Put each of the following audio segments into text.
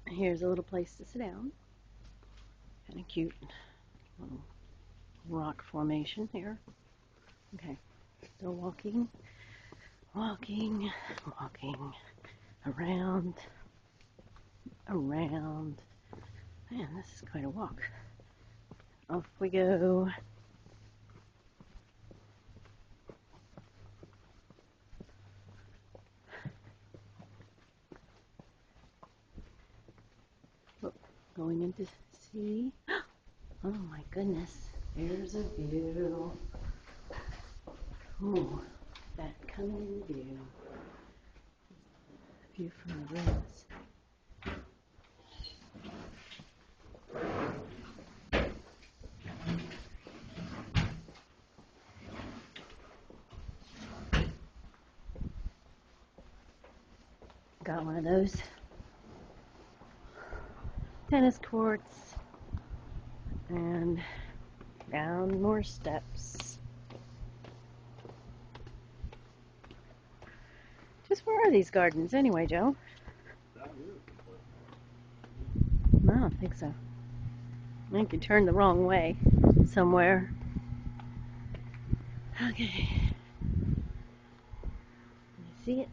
Here's a little place to sit down. Kind of cute little rock formation here. Okay, still walking, walking, walking, around, around. Man, this is quite a walk. Off we go. Oh, going into the sea. Oh my goodness, there's a view. Ooh, that coming in view. View from the ruins. Got one of those tennis courts and down more steps. Just where are these gardens anyway, Joe? I don't think so. I think you turned the wrong way somewhere. Okay. You see it?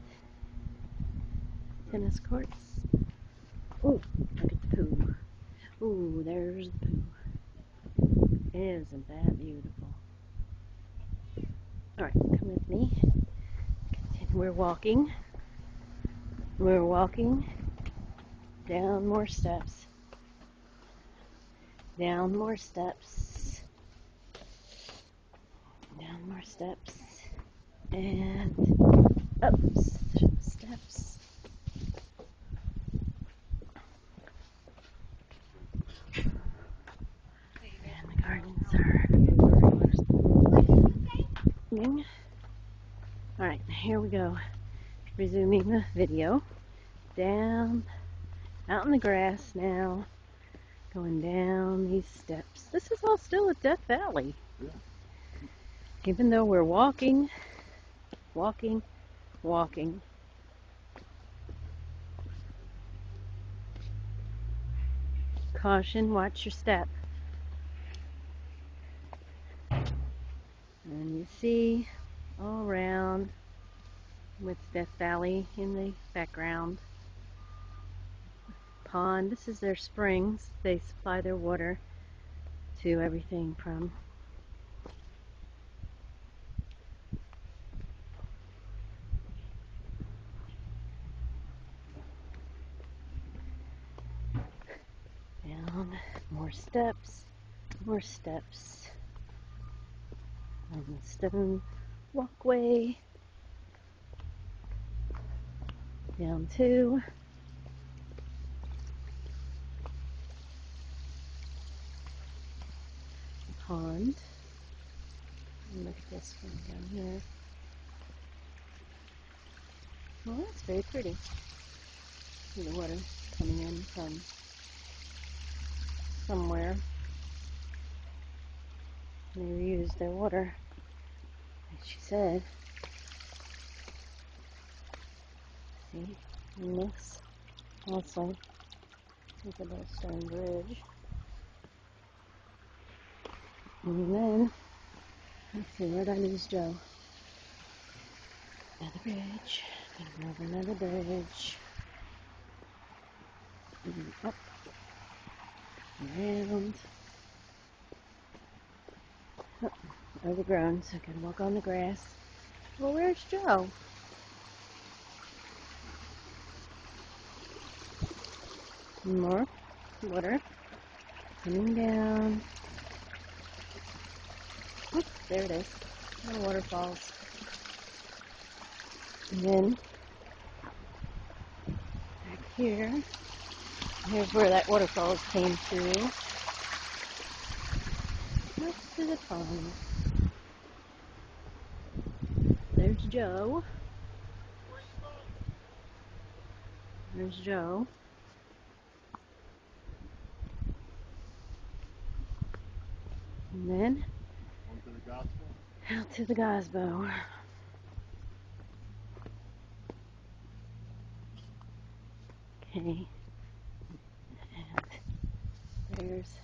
Tennis courts. Ooh, look at the poo. Ooh, there's the poo. Isn't that beautiful? Alright, come with me. We're walking. We're walking down more steps. Down more steps. Down more steps. And up steps. And the gardens are moving. Alright, here we go. Resuming the video. Down, out in the grass now. Going down these steps. This is all still at Death Valley. Yeah. Even though we're walking, walking, walking. Caution, watch your step. And you see all around with Death Valley in the background. Pond, this is their springs. They supply their water to everything from down, more steps, more steps. On the stone walkway. Down to the pond. And look at this one down here. Well, that's very pretty. See the water coming in from somewhere. They reused their water, as she said. See, and this also is a little stone bridge. And then, let's see, where did I lose Joe? Another bridge. Gonna go over another bridge. And up, around. Oh, overgrown, so I can walk on the grass. Well, where's Joe? More water coming down. Oops, there it is. Little waterfalls. And then back here, here's where that waterfall came through. Next to the pond. There's Joe. There's Joe. And then out to the gazebo. Okay. there's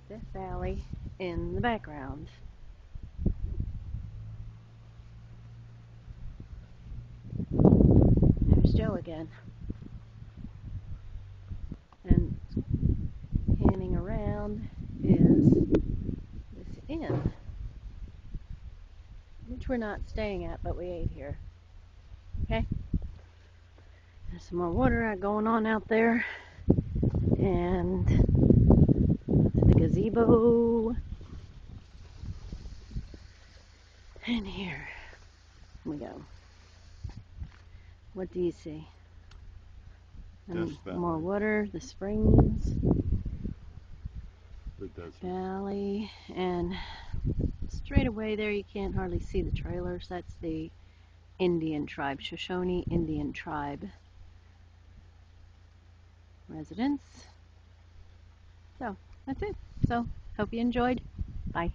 Death Valley in the background. There's Joe again. And panning around is this inn, which we're not staying at, but we ate here. Okay? There's some more water going on out there. And the gazebo. And here we go. What do you see? And more water, the springs, the desert valley, and straight away there you can't hardly see the trailers. That's the Indian tribe, Shoshone Indian tribe residents. So that's it. So hope you enjoyed. Bye.